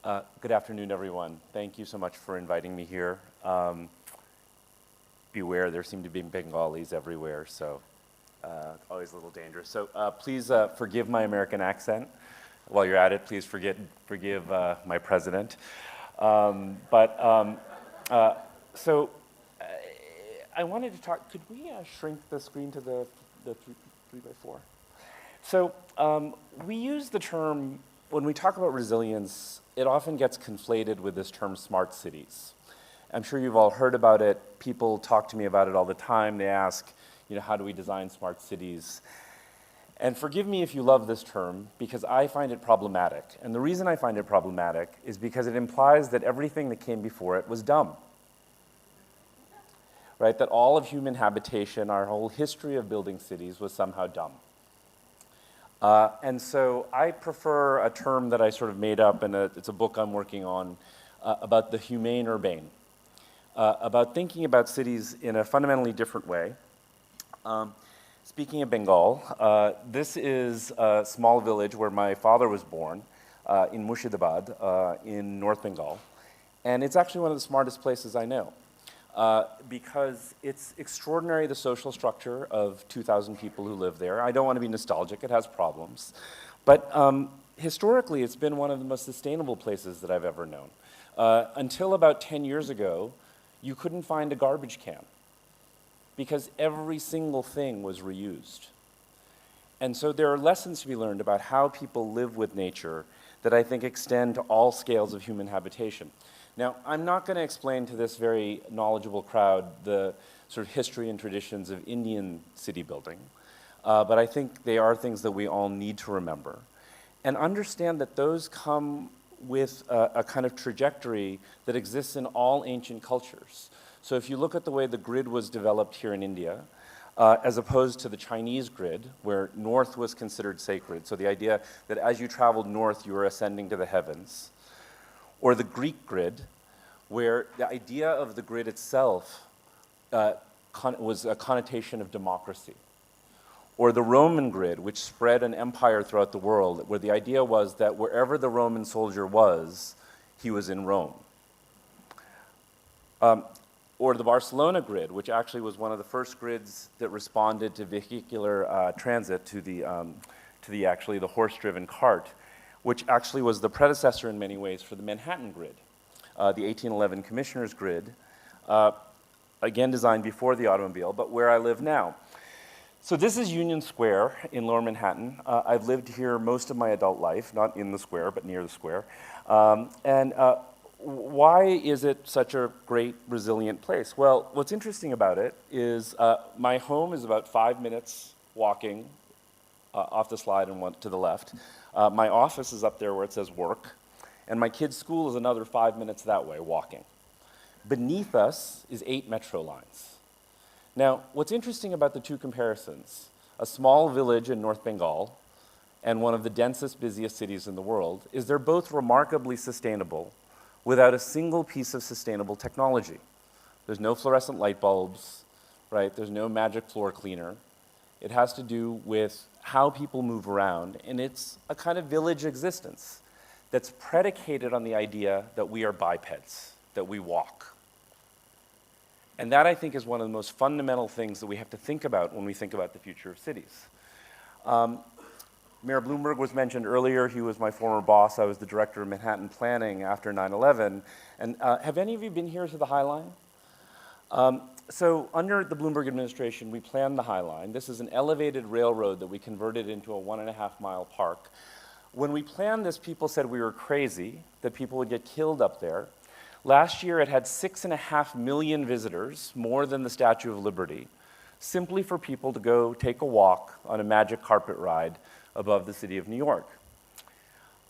Good afternoon, everyone. Thank you so much for inviting me here. Beware, there seem to be Bengalis everywhere, so always a little dangerous. So please forgive my American accent. While you're at it, please forgive my president. So I wanted to talk, could we shrink the screen to the 3x4? So we use the term, when we talk about resilience, it often gets conflated with this term smart cities. I'm sure you've all heard about it. People talk to me about it all the time. They ask, how do we design smart cities? And forgive me if you love this term, because I find it problematic. And the reason I find it problematic is because it implies that everything that came before it was dumb. Right? That all of human habitation, our whole history of building cities was somehow dumb. And so I prefer a term that I sort of made up, and it's a book I'm working on, about the humane urbane, about thinking about cities in a fundamentally different way. Speaking of Bengal, this is a small village where my father was born, in Murshidabad, in North Bengal. And it's actually one of the smartest places I know. Because it's extraordinary, the social structure of 2,000 people who live there. I don't want to be nostalgic, it has problems. But historically, it's been one of the most sustainable places that I've ever known. Until about 10 years ago, you couldn't find a garbage can because every single thing was reused. And so there are lessons to be learned about how people live with nature that I think extend to all scales of human habitation. Now, I'm not going to explain to this very knowledgeable crowd the sort of history and traditions of Indian city building, but I think they are things that we all need to remember. And understand that those come with a kind of trajectory that exists in all ancient cultures. So if you look at the way the grid was developed here in India, as opposed to the Chinese grid, where north was considered sacred, so the idea that as you traveled north, you were ascending to the heavens, or the Greek grid, where the idea of the grid itself was a connotation of democracy. Or the Roman grid, which spread an empire throughout the world, where the idea was that wherever the Roman soldier was, he was in Rome. Or the Barcelona grid, which actually was one of the first grids that responded to vehicular transit, to the horse-driven cart, which actually was the predecessor in many ways for the Manhattan grid, the 1811 Commissioner's grid, again designed before the automobile, but where I live now. So this is Union Square in Lower Manhattan. I've lived here most of my adult life, not in the square, but near the square. Why is it such a great, resilient place? Well, what's interesting about it is my home is about 5 minutes walking off the slide and one to the left. My office is up there where it says work, and my kid's school is another 5 minutes that way, walking. Beneath us is 8 metro lines. Now, what's interesting about the two comparisons, a small village in North Bengal and one of the densest, busiest cities in the world, is they're both remarkably sustainable without a single piece of sustainable technology. There's no fluorescent light bulbs, right? There's no magic floor cleaner. It has to do with how people move around, and it's a kind of village existence that's predicated on the idea that we are bipeds, that we walk. And that, I think, is one of the most fundamental things that we have to think about when we think about the future of cities. Mayor Bloomberg was mentioned earlier. He was my former boss. I was the director of Manhattan Planning after 9/11. And have any of you been here to the High Line? So under the Bloomberg administration, we planned the High Line. This is an elevated railroad that we converted into a 1.5-mile park. When we planned this, people said we were crazy, that people would get killed up there. Last year, it had 6.5 million visitors, more than the Statue of Liberty, simply for people to go take a walk on a magic carpet ride above the city of New York.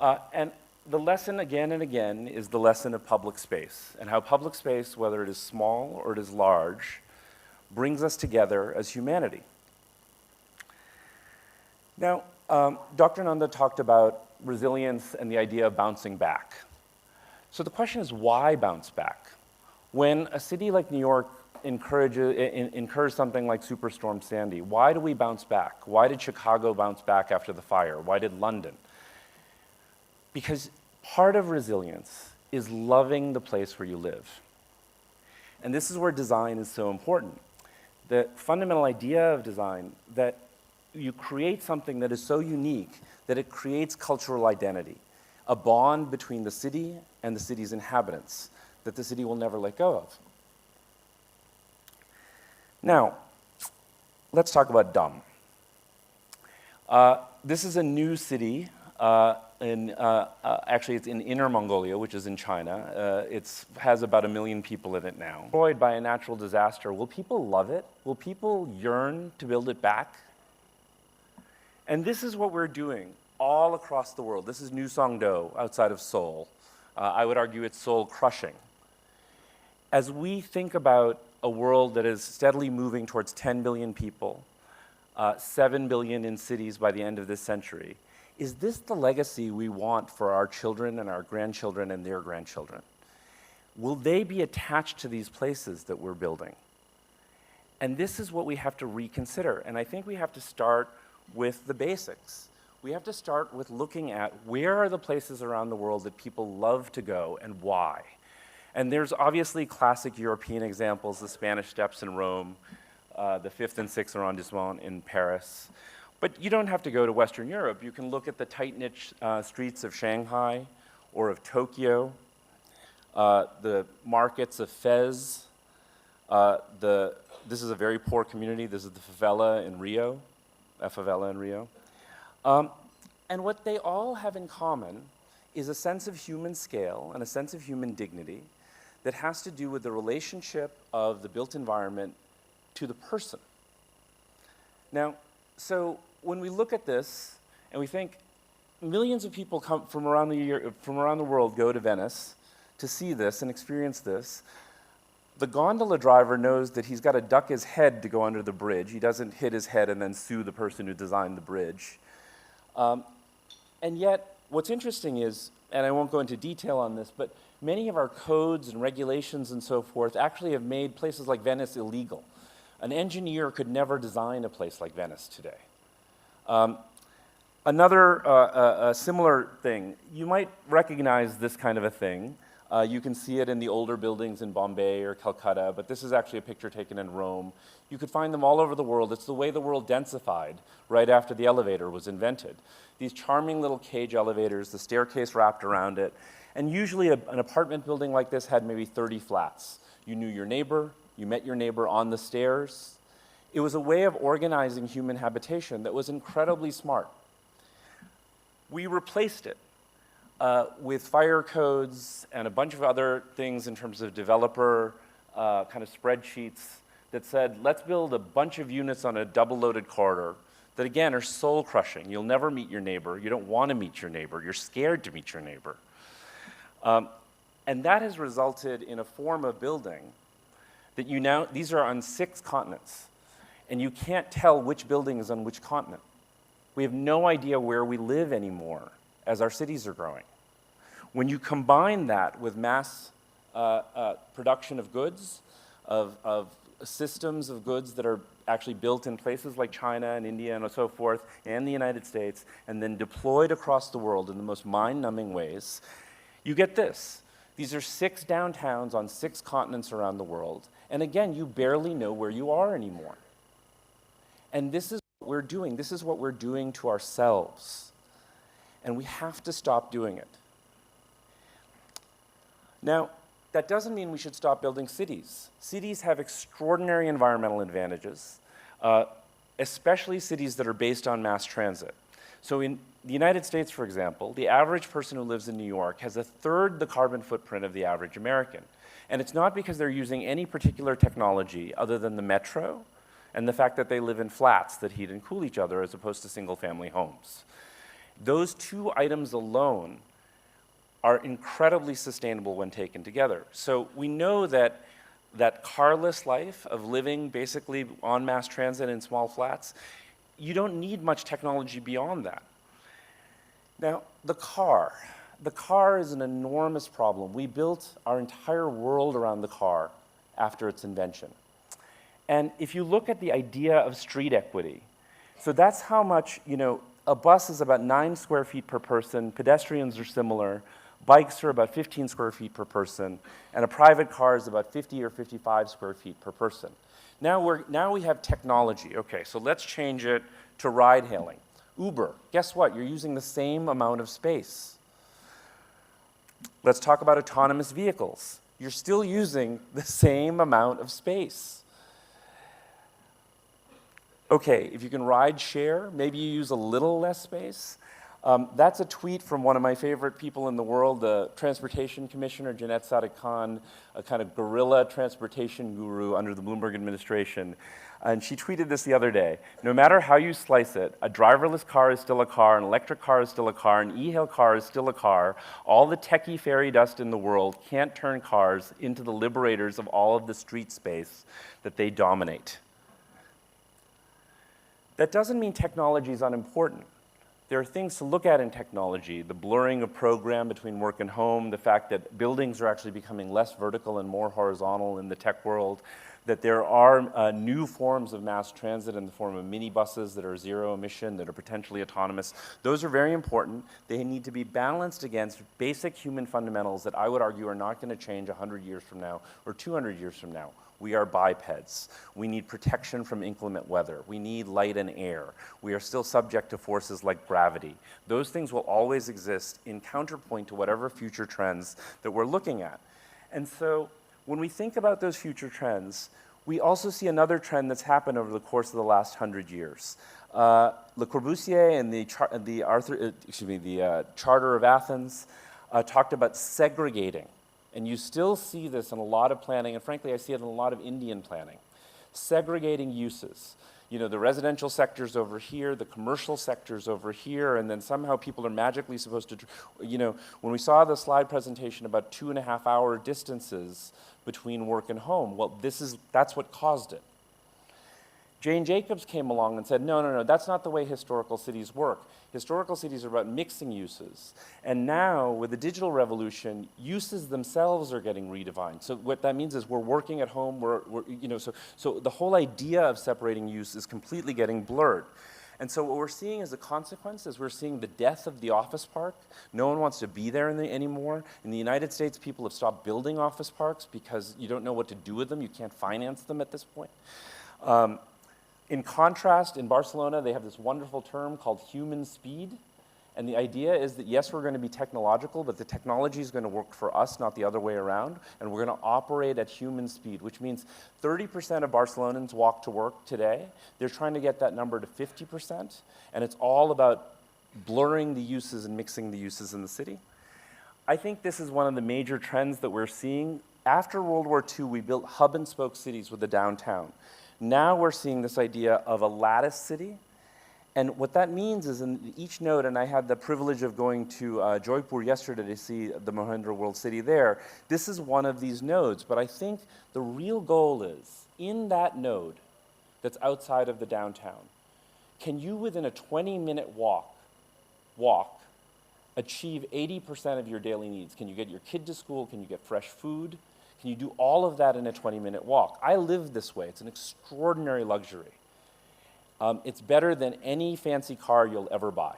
And the lesson again and again is the lesson of public space, and how public space, whether it is small or it is large, brings us together as humanity. Now, Dr. Nanda talked about resilience and the idea of bouncing back. So the question is, why bounce back? When a city like New York incurs something like Superstorm Sandy, why do we bounce back? Why did Chicago bounce back after the fire? Why did London? Because Part of resilience is loving the place where you live. And this is where design is so important. The fundamental idea of design, that you create something that is so unique that it creates cultural identity, a bond between the city and the city's inhabitants that the city will never let go of. Now, let's talk about dumb. This is a new city. Actually, it's in Inner Mongolia, which is in China. It has about 1 million people in it now. Destroyed by a natural disaster, will people love it? Will people yearn to build it back? And this is what we're doing all across the world. This is New Songdo outside of Seoul. I would argue it's soul crushing. As we think about a world that is steadily moving towards 10 billion people, 7 billion in cities by the end of this century, is this the legacy we want for our children and our grandchildren and their grandchildren? Will they be attached to these places that we're building? And this is what we have to reconsider. And I think we have to start with the basics. We have to start with looking at where are the places around the world that people love to go and why. And there's obviously classic European examples, the Spanish Steps in Rome, the 5th and 6th arrondissement in Paris. But you don't have to go to Western Europe. You can look at the tight-knit streets of Shanghai or of Tokyo, the markets of Fez. This is a very poor community. This is the favela in Rio, a favela in Rio. And what they all have in common is a sense of human scale and a sense of human dignity that has to do with the relationship of the built environment to the person. Now, so when we look at this and we think millions of people come from around the world go to Venice to see this and experience this, the gondola driver knows that he's got to duck his head to go under the bridge. He doesn't hit his head and then sue the person who designed the bridge. And yet, what's interesting is, and I won't go into detail on this, but many of our codes and regulations and so forth actually have made places like Venice illegal. An engineer could never design a place like Venice today. Another similar thing, you might recognize this kind of a thing. You can see it in the older buildings in Bombay or Calcutta, but this is actually a picture taken in Rome. You could find them all over the world. It's the way the world densified right after the elevator was invented. These charming little cage elevators, the staircase wrapped around it, and usually an apartment building like this had maybe 30 flats. You knew your neighbor, you met your neighbor on the stairs. It was a way of organizing human habitation that was incredibly smart. We replaced it with fire codes and a bunch of other things in terms of developer kind of spreadsheets that said, let's build a bunch of units on a double-loaded corridor that, again, are soul-crushing. You'll never meet your neighbor. You don't want to meet your neighbor. You're scared to meet your neighbor. And that has resulted in a form of building that these are on 6 continents, and you can't tell which building is on which continent. We have no idea where we live anymore as our cities are growing. When you combine that with mass production of goods, of systems of goods that are actually built in places like China and India and so forth, and the United States, and then deployed across the world in the most mind-numbing ways, you get this. These are 6 downtowns on 6 continents around the world, and again, you barely know where you are anymore. And this is what we're doing. This is what we're doing to ourselves. And we have to stop doing it. Now, that doesn't mean we should stop building cities. Cities have extraordinary environmental advantages, especially cities that are based on mass transit. So in the United States, for example, the average person who lives in New York has 1/3 the carbon footprint of the average American. And it's not because they're using any particular technology other than the metro and the fact that they live in flats that heat and cool each other as opposed to single-family homes. Those 2 items alone are incredibly sustainable when taken together. So we know that that carless life of living basically on mass transit in small flats, you don't need much technology beyond that. Now, the car is an enormous problem. We built our entire world around the car after its invention. And if you look at the idea of street equity, so that's how much, a bus is about 9 square feet per person, pedestrians are similar, Bikes are about 15 square feet per person, and a private car is about 50 or 55 square feet per person. Now we have technology. Okay, so let's change it to ride hailing. Uber, guess what? You're using the same amount of space. Let's talk about autonomous vehicles. You're still using the same amount of space. Okay, if you can ride share, maybe you use a little less space. That's a tweet from one of my favorite people in the world, the Transportation Commissioner, Jeanette Sadiq-Khan, a kind of guerrilla transportation guru under the Bloomberg administration. And she tweeted this the other day. No matter how you slice it, a driverless car is still a car, an electric car is still a car, an e-hail car is still a car. All the techie fairy dust in the world can't turn cars into the liberators of all of the street space that they dominate. That doesn't mean technology is unimportant. There are things to look at in technology, the blurring of program between work and home, the fact that buildings are actually becoming less vertical and more horizontal in the tech world, that there are new forms of mass transit in the form of minibuses that are zero emission, that are potentially autonomous. Those are very important. They need to be balanced against basic human fundamentals that I would argue are not going to change 100 years from now or 200 years from now. We are bipeds. We need protection from inclement weather. We need light and air. We are still subject to forces like gravity. Those things will always exist in counterpoint to whatever future trends that we're looking at. And so when we think about those future trends, we also see another trend that's happened over the course of the last 100 years. Le Corbusier and the Charter of Athens talked about segregating. And you still see this in a lot of planning, and frankly, I see it in a lot of Indian planning. Segregating uses. You know, the residential sector's over here, the commercial sector's over here, and then somehow people are magically supposed to, you know, when we saw the slide presentation about 2.5-hour distances between work and home, well, that's what caused it. Jane Jacobs came along and said, no, that's not the way historical cities work. Historical cities are about mixing uses. And now, with the digital revolution, uses themselves are getting redefined. So what that means is we're working at home, so the whole idea of separating use is completely getting blurred. And so what we're seeing as a consequence is we're seeing the death of the office park. No one wants to be there anymore. In the United States, people have stopped building office parks because you don't know what to do with them. You can't finance them at this point. In contrast, in Barcelona, they have this wonderful term called human speed. And the idea is that, yes, we're going to be technological, but the technology is going to work for us, not the other way around. And we're going to operate at human speed, which means 30% of Barcelonans walk to work today. They're trying to get that number to 50%. And it's all about blurring the uses and mixing the uses in the city. I think this is one of the major trends that we're seeing. After World War II, we built hub and spoke cities with the downtown. Now we're seeing this idea of a lattice city. And what that means is in each node, and I had the privilege of going to Jaipur yesterday to see the Mahindra World City there, this is one of these nodes. But I think the real goal is, in that node that's outside of the downtown, can you, within a 20-minute walk, achieve 80% of your daily needs? Can you get your kid to school? Can you get fresh food? Can you do all of that in a 20-minute walk? I live this way. It's an extraordinary luxury. It's better than any fancy car you'll ever buy.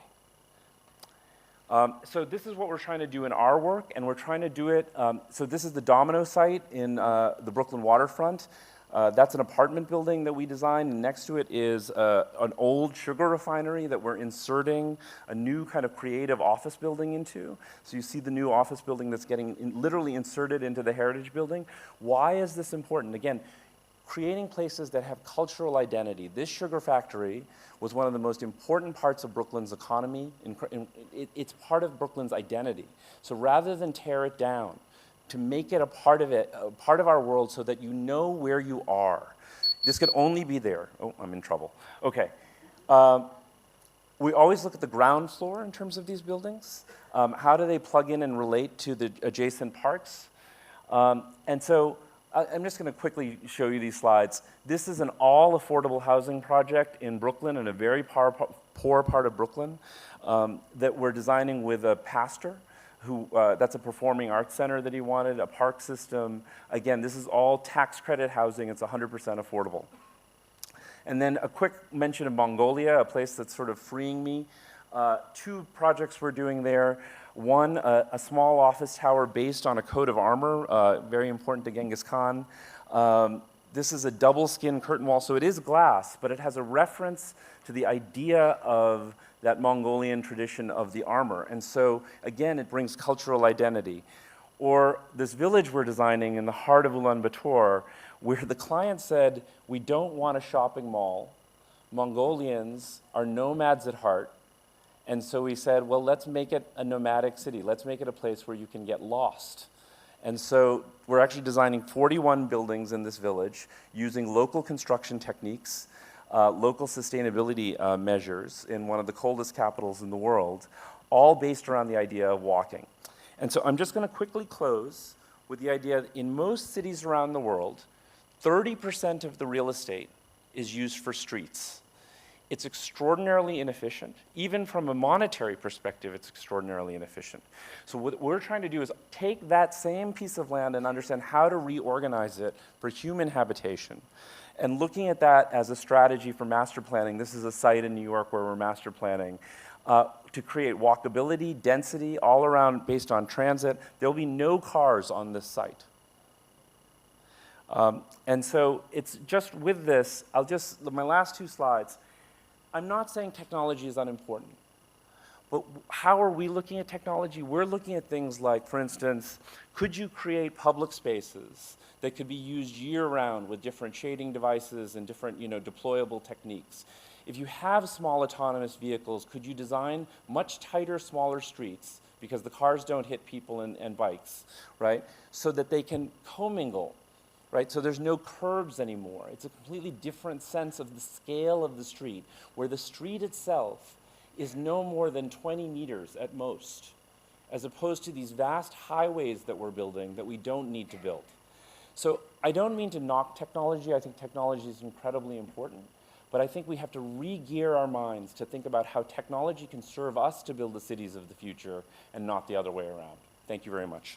So this is what we're trying to do in our work, and we're trying to do it, so this is the Domino site in the Brooklyn waterfront. That's an apartment building that we designed, and next to it is an old sugar refinery that we're inserting a new kind of creative office building into. So you see the new office building that's getting literally inserted into the heritage building. Why is this important? Again, creating places that have cultural identity. This sugar factory was one of the most important parts of Brooklyn's economy. It's part of Brooklyn's identity. So rather than tear it down, to make it a part of our world so that you know where you are. This could only be there. Oh, I'm in trouble. Okay. We always look at the ground floor in terms of these buildings. How do they plug in and relate to the adjacent parts? And so I'm just going to quickly show you these slides. This is an all affordable housing project in Brooklyn, in a very poor part of Brooklyn, that we're designing with a pastor. That's a performing arts center that he wanted, a park system. Again, this is all tax credit housing. It's 100% affordable. And then a quick mention of Mongolia, a place that's sort of freeing me. 2 projects we're doing there. One, a small office tower based on a coat of armor, very important to Genghis Khan. This is a double skin curtain wall, so it is glass, but it has a reference to the idea of that Mongolian tradition of the armor. And so, again, it brings cultural identity. Or this village we're designing in the heart of Ulaanbaatar, where the client said, we don't want a shopping mall. Mongolians are nomads at heart. And so we said, well, let's make it a nomadic city. Let's make it a place where you can get lost. And so we're actually designing 41 buildings in this village using local construction techniques, local sustainability measures in one of the coldest capitals in the world, all based around the idea of walking. And so I'm just going to quickly close with the idea that in most cities around the world, 30% of the real estate is used for streets. It's extraordinarily inefficient. Even from a monetary perspective, it's extraordinarily inefficient. So what we're trying to do is take that same piece of land and understand how to reorganize it for human habitation. And looking at that as a strategy for master planning, this is a site in New York where we're master planning, to create walkability, density, all around based on transit. There'll be no cars on this site. And so it's just with this, my last two slides, I'm not saying technology is unimportant, but how are we looking at technology? We're looking at things like, for instance, could you create public spaces that could be used year-round with different shading devices and different, deployable techniques? If you have small autonomous vehicles, could you design much tighter, smaller streets, because the cars don't hit people and bikes, right? So that they can commingle. Right? So there's no curbs anymore. It's a completely different sense of the scale of the street, where the street itself is no more than 20 meters at most, as opposed to these vast highways that we're building that we don't need to build. So I don't mean to knock technology. I think technology is incredibly important. But I think we have to re-gear our minds to think about how technology can serve us to build the cities of the future and not the other way around. Thank you very much.